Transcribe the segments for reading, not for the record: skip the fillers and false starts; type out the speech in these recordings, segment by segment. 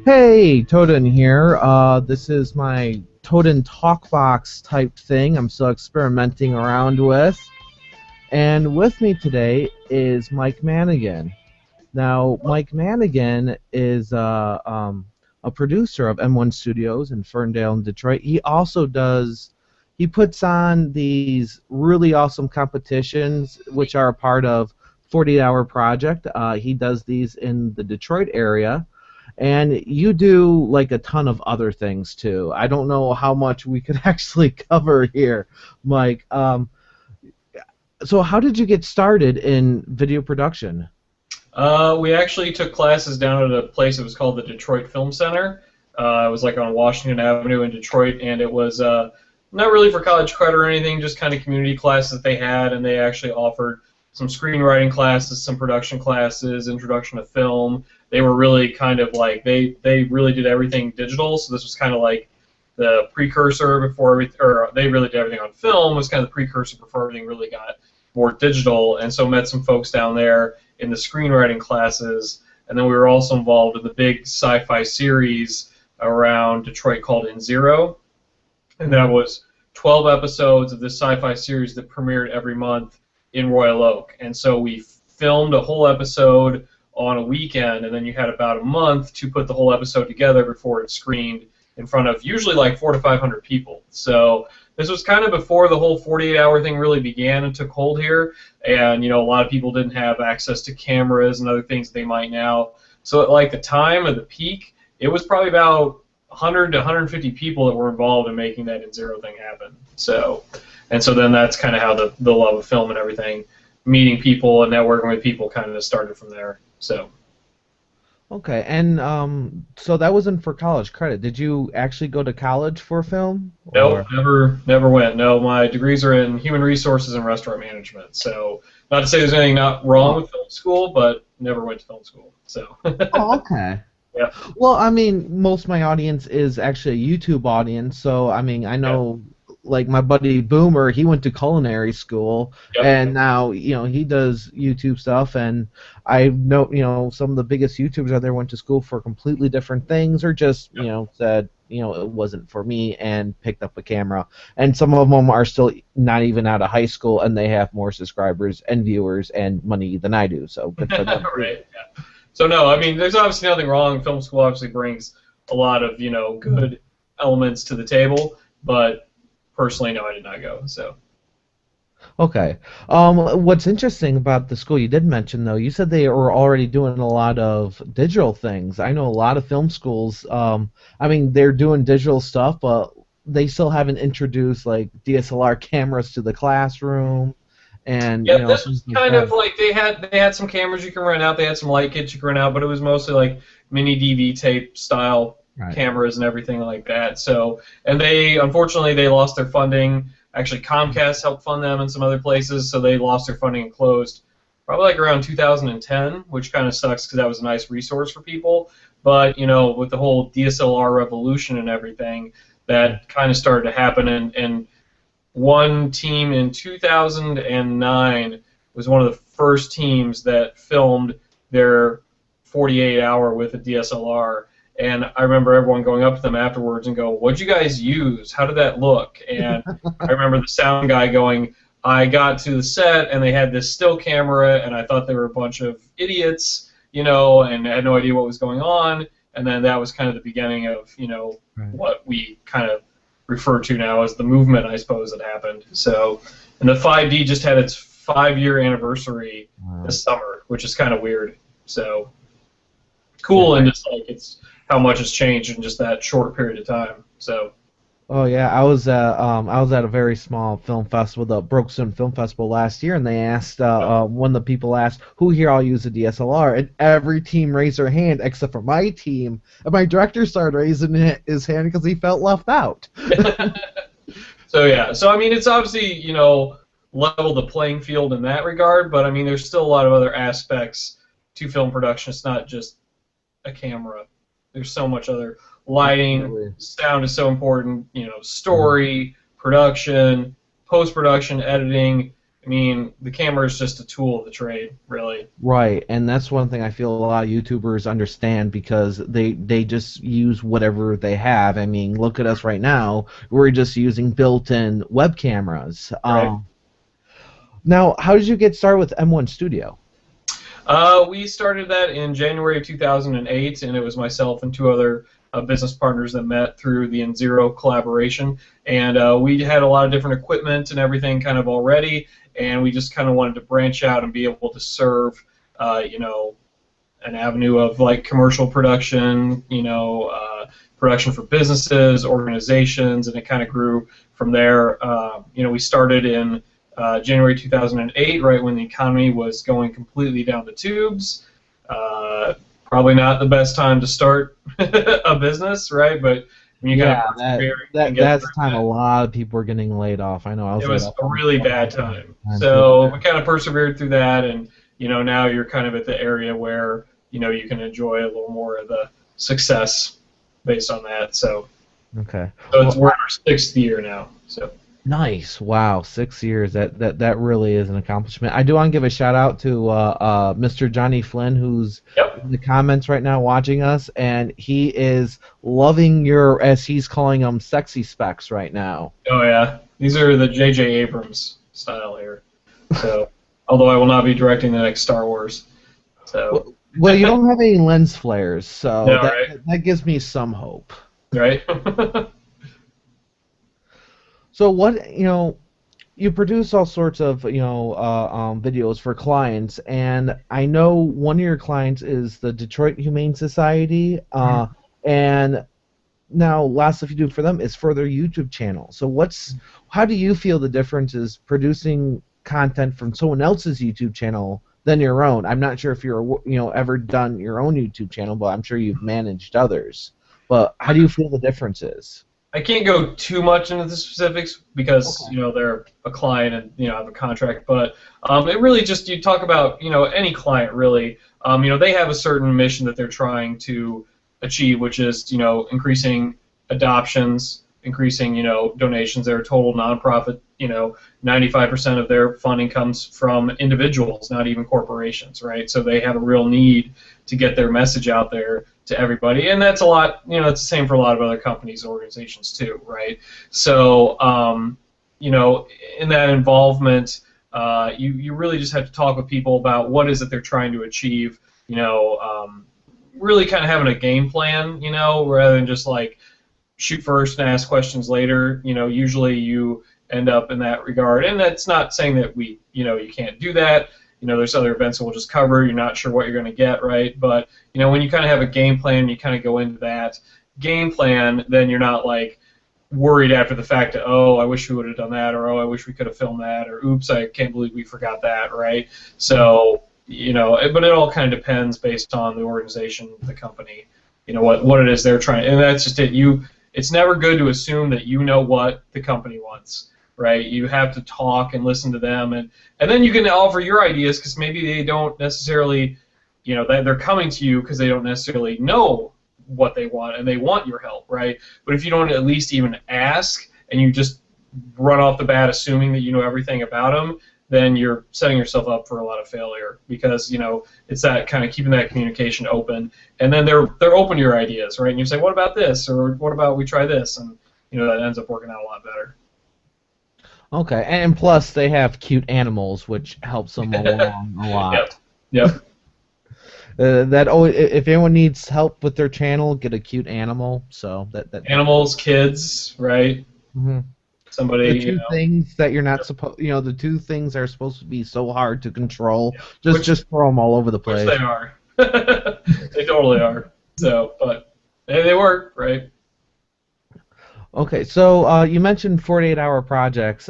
Hey, Toaden here. This is my Toaden talk box type thing I'm still experimenting around with. And with me today is Mike Madigan. Now, Mike Madigan is a producer of M1 Studios in Ferndale and Detroit. He puts on these really awesome competitions, which are a part of 48-Hour Project. He does these in the Detroit area. And you do like a ton of other things too. I don't know how much we could actually cover here, Mike. So how did you get started in video production? We actually took classes down at a place that was called the Detroit Film Center. It was like on Washington Avenue in Detroit, and it was not really for college credit or anything, just kind of community classes that they had, and they actually offered some screenwriting classes, some production classes, introduction to film. They were really kind of like, they really did everything digital, so this was kind of like the precursor before they really did everything on film, was kind of the precursor before everything really got more digital, and so met some folks down there in the screenwriting classes, and then we were also involved in the big sci-fi series around Detroit called In Zero, and that was 12 episodes of this sci-fi series that premiered every month in Royal Oak, and so we filmed a whole episode on a weekend, and then you had about a month to put the whole episode together before it screened in front of usually like 400 to 500 people. So this was kind of before the whole 48-hour thing really began and took hold here, and a lot of people didn't have access to cameras and other things they might now. So at like the time of the peak, it was probably about 100 to 150 people that were involved in making that In Zero thing happen. So then that's kind of how the love of film and everything, meeting people and networking with people, kind of started from there. So. Okay, and so that wasn't for college credit. Did you actually go to college for film? Nope, never went. No, my degrees are in human resources and restaurant management. So, not to say there's anything not wrong with film school, but never went to film school. So. Oh, okay. Yeah. Well, I mean, most of my audience is actually a YouTube audience, so I mean, I know, like my buddy Boomer, he went to culinary school, and now he does YouTube stuff, and I know some of the biggest YouTubers out there went to school for completely different things, or just said it wasn't for me and picked up a camera, and some of them are still not even out of high school, and they have more subscribers and viewers and money than I do. So good for them. Right. Yeah. So no, I mean, there's obviously nothing wrong. Film school obviously brings a lot of good elements to the table, but personally, no, I did not go. So. Okay. What's interesting about the school you did mention, though, you said they were already doing a lot of digital things. I know a lot of film schools. I mean, they're doing digital stuff, but they still haven't introduced like DSLR cameras to the classroom. And this was kind of like they had some cameras you can rent out. They had some light kits you can rent out, but it was mostly like mini DV tape style cameras and everything like that. So, and unfortunately they lost their funding. Actually, Comcast helped fund them in some other places, so they lost their funding and closed probably like around 2010, which kind of sucks because that was a nice resource for people. But with the whole DSLR revolution and everything, that kind of started to happen. And one team in 2009 was one of the first teams that filmed their 48-hour with a DSLR. And I remember everyone going up to them afterwards and go, "What'd you guys use? How did that look?" And I remember the sound guy going, "I got to the set and they had this still camera and I thought they were a bunch of idiots, and I had no idea what was going on." And then that was kind of the beginning of, what we kind of refer to now as the movement, I suppose, that happened. So, and the 5D just had its 5-year anniversary this summer, which is kind of weird. So, cool, and just like it's how much has changed in just that short period of time. So. Oh yeah, I was at a very small film festival, the Brookstone Film Festival last year, and they asked one of the people asked, "Who here all use a DSLR?" And every team raised their hand except for my team, and my director started raising his hand because he felt left out. So yeah, so I mean, it's obviously leveled the playing field in that regard, but I mean, there's still a lot of other aspects to film production. It's not just a camera. There's so much other lighting, sound is so important, story, production, post-production, editing, I mean, the camera is just a tool of the trade, really. Right, and that's one thing I feel a lot of YouTubers understand because they just use whatever they have. I mean, look at us right now. We're just using built-in web cameras. Right. Now, how did you get started with M1 Studio? We started that in January of 2008, and it was myself and two other business partners that met through the N0 collaboration. And we had a lot of different equipment and everything kind of already, and we just kind of wanted to branch out and be able to serve, you know, an avenue of like commercial production, you know, production for businesses, organizations, and it kind of grew from there. You know, we started in January 2008, right when the economy was going completely down the tubes. Probably not the best time to start a business, right? But when you Yeah, kind of that's the time a lot of people were getting laid off. I know I was it laid was off a really bad time. too. So we kind of persevered through that, and you know now you're kind of at the area where you know you can enjoy a little more of the success based on that. So Okay. we're in our 6th year now. So. Nice. Wow, 6 years. That really is an accomplishment. I do want to give a shout out to Mr. Johnny Flynn, who's Yep. in the comments right now watching us, and he is loving your, as he's calling them, sexy specs right now. Oh yeah, these are the J.J. Abrams style here. So, although I will not be directing the next Star Wars. So. Well, you don't have any lens flares, so No, that right. that gives me some hope. Right. So what, you produce all sorts of, videos for clients, and I know one of your clients is the Detroit Humane Society, and now last stuff you do for them is for their YouTube channel. So how do you feel the difference is producing content from someone else's YouTube channel than your own? I'm not sure if you're, ever done your own YouTube channel, but I'm sure you've managed others. But how do you feel the difference is? I can't go too much into the specifics because you know they're a client and you know have a contract. But it really just you talk about any client really. They have a certain mission that they're trying to achieve, which is increasing adoptions, increasing donations. They're a total nonprofit. 95% of their funding comes from individuals, not even corporations, right? So they have a real need to get their message out there to everybody, and that's a lot. It's the same for a lot of other companies and organizations too, right? So, in that involvement, you really just have to talk with people about what is it they're trying to achieve. Really kind of having a game plan, rather than just like shoot first and ask questions later. Usually you end up in that regard, and that's not saying that you can't do that. There's other events that we'll just cover. You're not sure what you're going to get, right? But when you kind of have a game plan, you kind of go into that game plan, then you're not like worried after the fact. Oh, I wish we would have done that, or oh, I wish we could have filmed that, or oops, I can't believe we forgot that, right? So but it all kind of depends based on the organization, the company, what it is they're trying, and that's just it. It's never good to assume that you know what the company wants. Right, you have to talk and listen to them, and then you can offer your ideas because maybe they don't necessarily, they're coming to you because they don't necessarily know what they want and they want your help, right? But if you don't at least even ask and you just run off the bat assuming that you know everything about them, then you're setting yourself up for a lot of failure because it's that kind of keeping that communication open, and then they're open to your ideas, right? And you say, what about this, or what about we try this, and that ends up working out a lot better. Okay, and plus they have cute animals, which helps them along a lot. Yep. If anyone needs help with their channel, get a cute animal. So that animals, kids, right? Mm-hmm. Somebody. The two things that you're not supposed, the two things that are supposed to be so hard to control. Just throw them all over the place. Which they are. They totally are. So, but they work, right? Okay, so you mentioned 48-hour projects.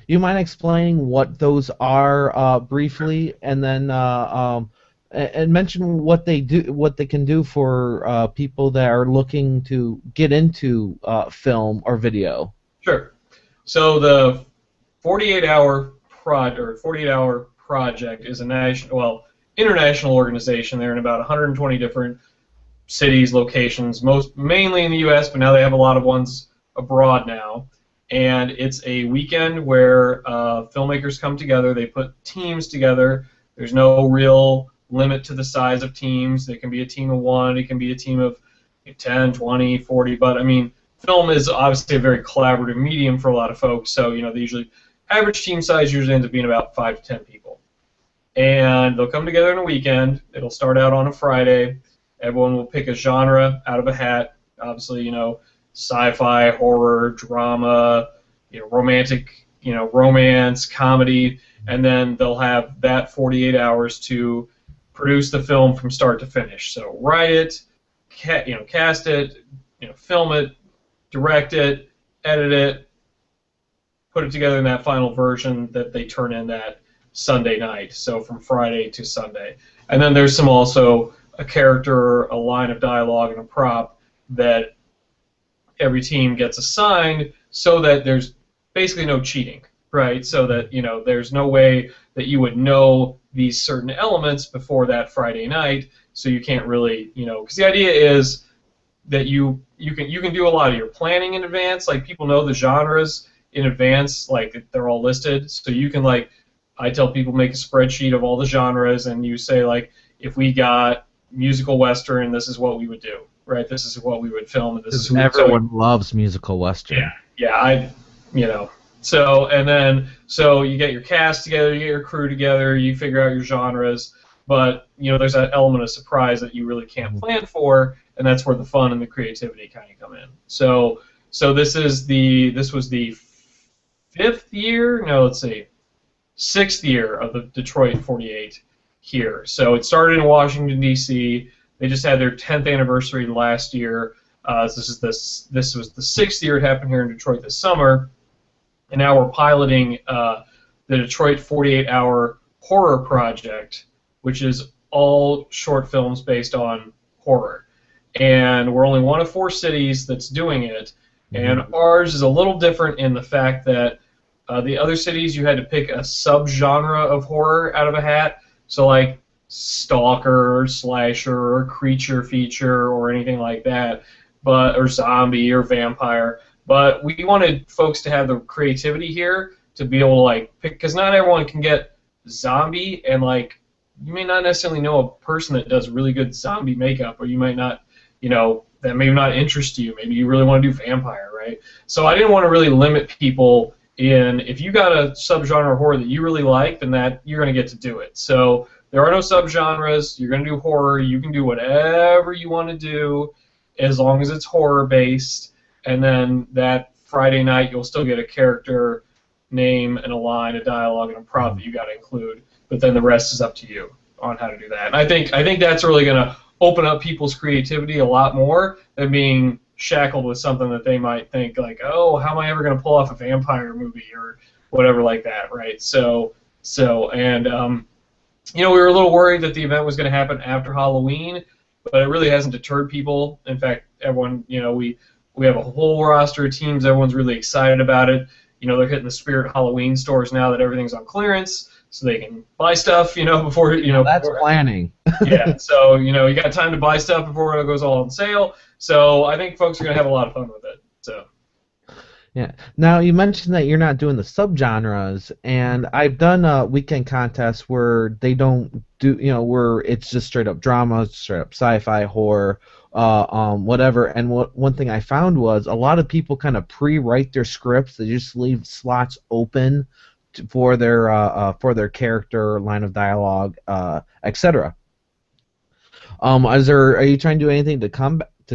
You mind explaining what those are briefly, and then and mention what they do, what they can do for people that are looking to get into film or video. Sure. So the 48-hour project is a international organization. They're in about 120 different cities, locations, mainly in the U.S., but now they have a lot of ones abroad now. and it's a weekend where filmmakers come together. They put teams together. There's no real limit to the size of teams. It can be a team of one. It can be a team of 10, 20, 40. But I mean, film is obviously a very collaborative medium for a lot of folks. So they usually average team size usually ends up being about 5 to 10 people. And they'll come together on a weekend. It'll start out on a Friday. Everyone will pick a genre out of a hat. Obviously, sci-fi, horror, drama, romantic, romance, comedy, and then they'll have that 48 hours to produce the film from start to finish. So write it, cast it, film it, direct it, edit it, put it together in that final version that they turn in that Sunday night. So from Friday to Sunday, and then there's also a character, a line of dialogue, and a prop that every team gets assigned, so that there's basically no cheating, right? So that there's no way that you would know these certain elements before that Friday night, so you can't really, because the idea is that you can do a lot of your planning in advance. Like, people know the genres in advance, like they're all listed, so you can, like, I tell people, make a spreadsheet of all the genres, and you say, like, if we got musical western, this is what we would do. Right, this is what we would film, and this is everyone loves musical western. Yeah, So you get your cast together, you get your crew together, you figure out your genres, but there's that element of surprise that you really can't plan for, and that's where the fun and the creativity kind of come in. So this was the 5th year, no, let's see, 6th year of the Detroit 48 here. So it started in Washington, D.C. They just had their 10th anniversary last year. This was the 6th year it happened here in Detroit this summer, and now we're piloting the Detroit 48-hour horror project, which is all short films based on horror. And we're only one of 4 cities that's doing it, and ours is a little different in the fact that the other cities you had to pick a subgenre of horror out of a hat. So, like, stalker or slasher or creature feature or anything like that, or zombie or vampire. But we wanted folks to have the creativity here to be able to, like, pick, because not everyone can get zombie, and, like, you may not necessarily know a person that does really good zombie makeup, or you might not, that may not interest you. Maybe you really want to do vampire, right? So I didn't want to really limit people in, if you got a subgenre of horror that you really like, then that you're going to get to do it. So there are no subgenres. You're going to do horror. You can do whatever you want to do as long as it's horror-based. And then that Friday night, you'll still get a character name and a line, a dialogue, and a prop that you got to include. But then the rest is up to you on how to do that. And I think that's really going to open up people's creativity a lot more than being shackled with something that they might think, like, oh, how am I ever going to pull off a vampire movie or whatever like that, right? We were a little worried that the event was going to happen after Halloween, but it really hasn't deterred people. In fact, everyone, we have a whole roster of teams. Everyone's really excited about it. They're hitting the Spirit Halloween stores now that everything's on clearance, so they can buy stuff, before, That's planning. Yeah, so, you got time to buy stuff before it goes all on sale. So I think folks are going to have a lot of fun with it. So. Yeah. Now, you mentioned that you're not doing the subgenres, and I've done weekend contests where they don't do, where it's just straight up drama, straight up sci-fi, horror, whatever. And one thing I found was a lot of people kind of pre-write their scripts. They just leave slots open for their character, line of dialogue, etc. Are you trying to do anything to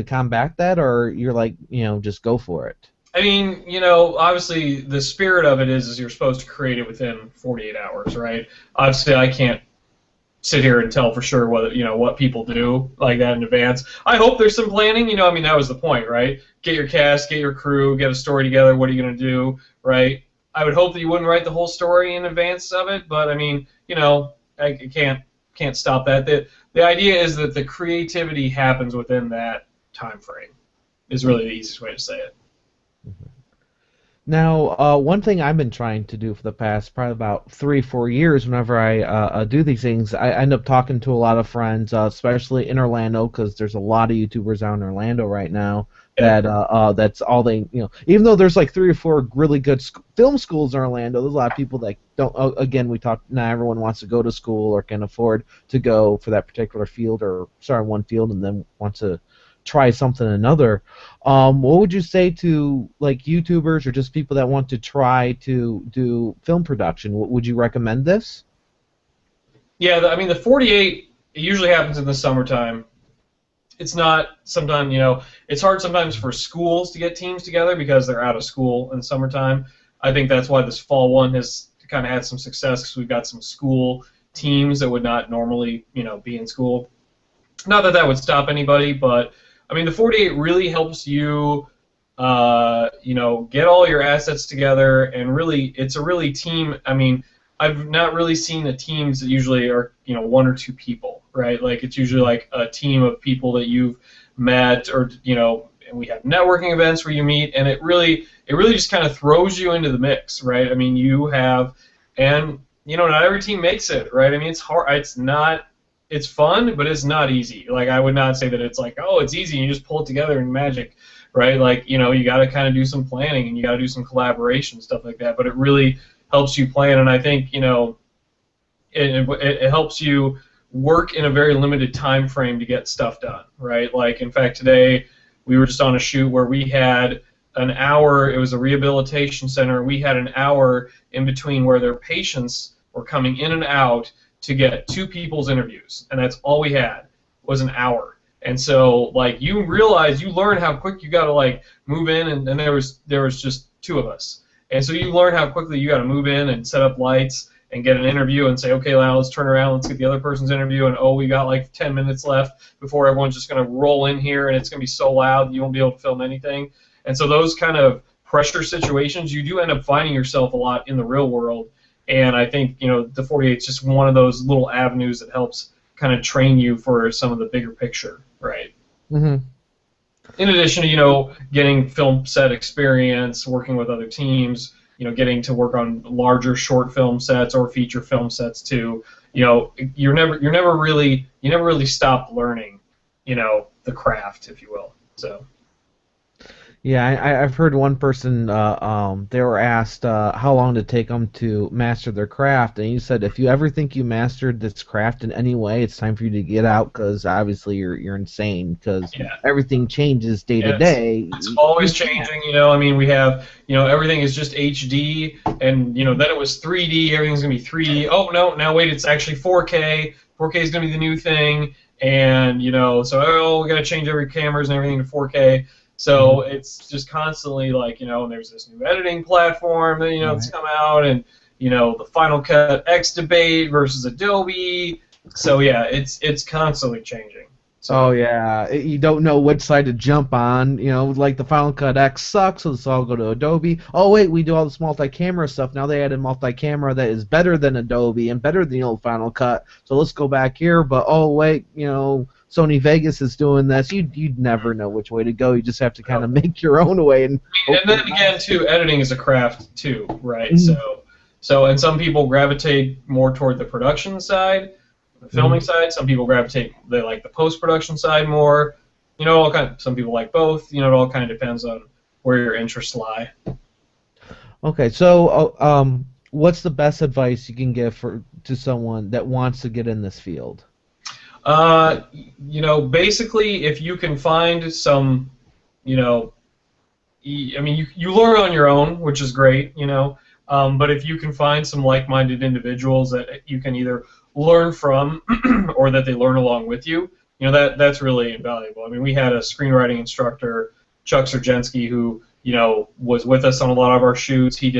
combat that, or you're like, just go for it? I mean, obviously the spirit of it is you're supposed to create it within 48 hours, right? Obviously, I can't sit here and tell for sure what people do like that in advance. I hope there's some planning. That was the point, right? Get your cast, get your crew, get a story together. What are you going to do, right? I would hope that you wouldn't write the whole story in advance of it, but I can't stop that. The idea is that the creativity happens within that time frame. Is really the easiest way to say it. Now, one thing I've been trying to do for the past probably about 3-4 years, whenever I do these things, I end up talking to a lot of friends, especially in Orlando, because there's a lot of YouTubers out in Orlando right now Yeah. that's all they, even though there's like 3 or 4 really good film schools in Orlando, there's a lot of people that don't, again, we talked, not everyone wants to go to school or can afford to go for that particular field or start in one field and then want to try something another. What would you say to like YouTubers or just people that want to try to do film production? Would you recommend this? Yeah, I mean the 48 it usually happens in the summertime. It's not sometimes, it's hard sometimes for schools to get teams together because they're out of school in the summertime. I think that's why this fall one has kind of had some success because we've got some school teams that would not normally, be in school. Not that that would stop anybody, but I mean the 48 really helps you, get all your assets together and really, it's a really team. I mean, I've not really seen the teams that usually are, 1 or 2 people, right? Like it's usually like a team of people that you've met, or and we have networking events where you meet, and it really just kind of throws you into the mix, right? I mean, you have, and not every team makes it, right? I mean, it's hard. It's fun, but it's not easy. Like I would not say that it's like, oh, it's easy and you just pull it together in magic, right? Like you got to kind of do some planning and you got to do some collaboration, stuff like that. But it really helps you plan, and I think it helps you work in a very limited time frame to get stuff done, right? Like in fact today we were just on a shoot where we had an hour. It was a rehabilitation center. We had an hour in between where their patients were coming in and out to get 2 people's interviews, and that's all we had was an hour. And so like you learn how quick you got to like move in, and there was just 2 of us. And so you learn how quickly you got to move in and set up lights and get an interview and say, okay, now let's turn around, let's get the other person's interview, and oh, we got like 10 minutes left before everyone's just going to roll in here, and it's going to be so loud you won't be able to film anything. And so those kind of pressure situations, you do end up finding yourself a lot in the real world. And I think, the 48 is just one of those little avenues that helps kind of train you for some of the bigger picture, right? Mm-hmm. In addition to, getting film set experience, working with other teams, getting to work on larger short film sets or feature film sets too. You never really stop learning, the craft, if you will. So. Yeah, I've heard one person, they were asked how long did it take them to master their craft, and he said, if you ever think you mastered this craft in any way, it's time for you to get out, because obviously you're insane, because everything changes day to day. It's always changing, I mean, we have, everything is just HD, and, then it was 3D, everything's going to be 3D. Oh, no, now wait, it's actually 4K. 4K is going to be the new thing, and, so, we got to change every cameras and everything to 4K. So it's just constantly like, and there's this new editing platform that, that's come out, and, the Final Cut X debate versus Adobe. So, yeah, it's constantly changing. So, oh, yeah. You don't know which side to jump on. Like the Final Cut X sucks, so let's all go to Adobe. Oh, wait, we do all this multi-camera stuff. Now they added multi-camera that is better than Adobe and better than the old Final Cut. So let's go back here. But, oh, wait, Sony Vegas is doing this. You'd never know which way to go. You just have to kind of make your own way. And then again, too, editing is a craft too, right? Mm-hmm. So and some people gravitate more toward the production side, the filming side. Some people they like the post-production side more. Some people like both. It all kind of depends on where your interests lie. Okay, so what's the best advice you can give to someone that wants to get in this field? Basically, if you can find some, I mean, you learn on your own, which is great, but if you can find some like-minded individuals that you can either learn from or that they learn along with you, that's really invaluable. I mean, we had a screenwriting instructor, Chuck Sergensky, who, was with us on a lot of our shoots. He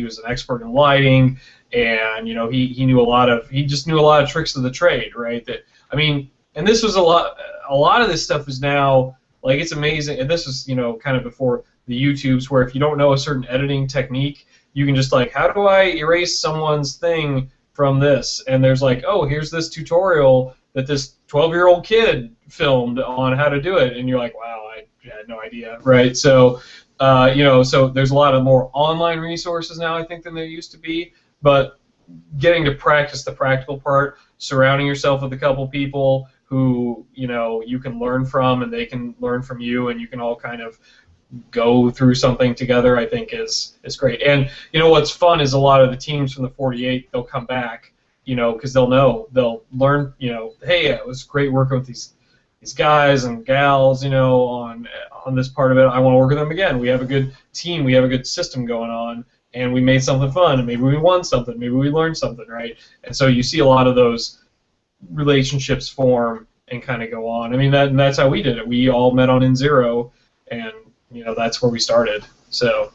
was an expert in lighting, and, he just knew a lot of tricks of the trade, right? I mean, and this was a lot of this stuff is now, like, it's amazing, and this was, kind of before the YouTubes, where if you don't know a certain editing technique, you can just, like, how do I erase someone's thing from this? And there's like, oh, here's this tutorial that this 12-year-old kid filmed on how to do it, and you're like, wow, I had no idea, right? So, so there's a lot of more online resources now, I think, than there used to be, but getting to practice the practical part, surrounding yourself with a couple people who you can learn from, and they can learn from you, and you can all kind of go through something together, I think is great. And what's fun is a lot of the teams from the 48, they'll come back, because they'll learn, hey, it was great working with these guys and gals, on this part of it. I want to work with them again. We have a good team. We have a good system going on, and we made something fun, and maybe we won something. Maybe we learned something, right? And so you see a lot of those relationships form and kind of go on. I mean, that's how we did it. We all met on N0, and that's where we started. So.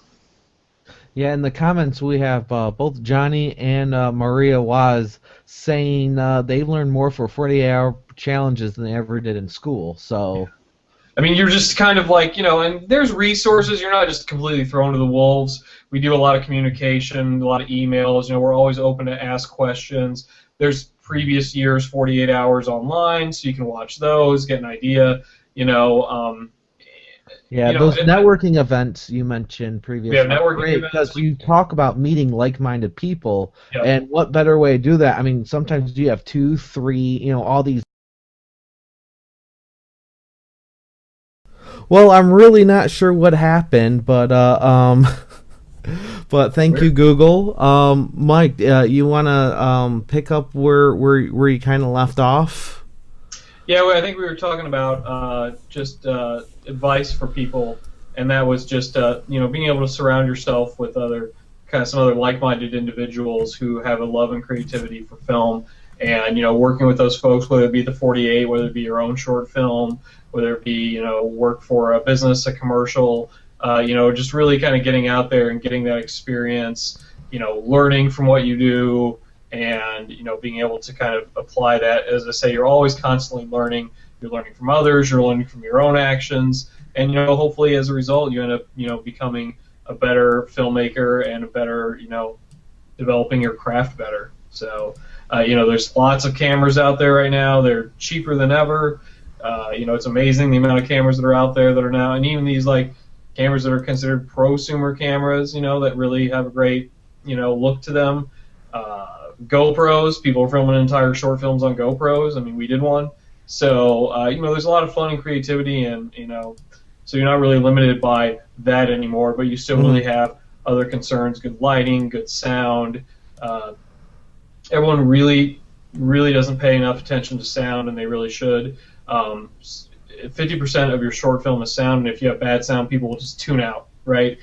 Yeah, in the comments we have both Johnny and Maria Waz saying they learned more for 48-hour challenges than they ever did in school. So, I mean, you're just kind of like, and there's resources. You're not just completely thrown to the wolves. We do a lot of communication, a lot of emails. We're always open to ask questions. There's previous years 48 hours online, so you can watch those, get an idea. Yeah, those networking events you mentioned previously. Yeah, networking events. Because you talk about meeting like-minded people, yep. And what better way to do that? I mean, sometimes you have 2, 3, all these. Well, I'm really not sure what happened, but but thank you, Google. Mike, you wanna pick up where you kind of left off? Yeah, well, I think we were talking about just advice for people, and that was just being able to surround yourself with some other like-minded individuals who have a love and creativity for film, and working with those folks, whether it be the 48, whether it be your own short film, whether it be work for a business, a commercial, just really kind of getting out there and getting that experience, learning from what you do. And being able to kind of apply that. As I say, you're always constantly learning. You're learning from others. You're learning from your own actions, and hopefully as a result, you end up becoming a better filmmaker and a better developing your craft better. So there's lots of cameras out there right now. They're cheaper than ever. It's amazing the amount of cameras that are out there that are now, and even these like cameras that are considered prosumer cameras, that really have a great look to them. GoPros, people are filming entire short films on GoPros. I mean, we did one. So, there's a lot of fun and creativity, and, so you're not really limited by that anymore, but you still really have other concerns, good lighting, good sound. Everyone really, really doesn't pay enough attention to sound, and they really should. 50% of your short film is sound, and if you have bad sound, people will just tune out, right?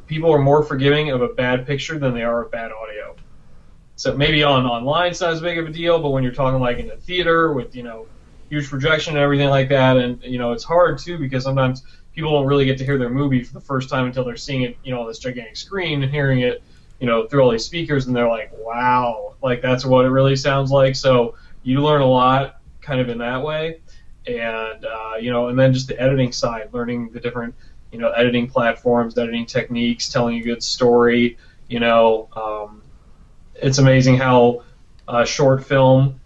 People are more forgiving of a bad picture than they are of bad audio. So maybe online it's not as big of a deal, but when you're talking like in a theater with huge projection and everything like that, and it's hard too because sometimes people don't really get to hear their movie for the first time until they're seeing it on this gigantic screen and hearing it through all these speakers, and they're like, wow, like that's what it really sounds like. So you learn a lot kind of in that way, and and then just the editing side, learning the different editing platforms, editing techniques, telling a good story. It's amazing how a short film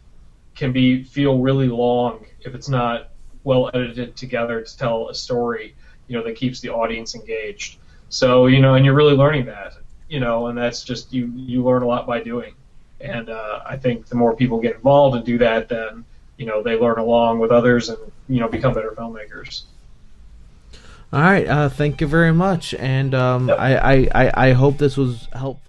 can feel really long if it's not well edited together to tell a story, that keeps the audience engaged. So, and you're really learning that, and that's just, you learn a lot by doing. And I think the more people get involved and do that, then, they learn along with others and, become better filmmakers. All right, thank you very much, and I hope this was helpful.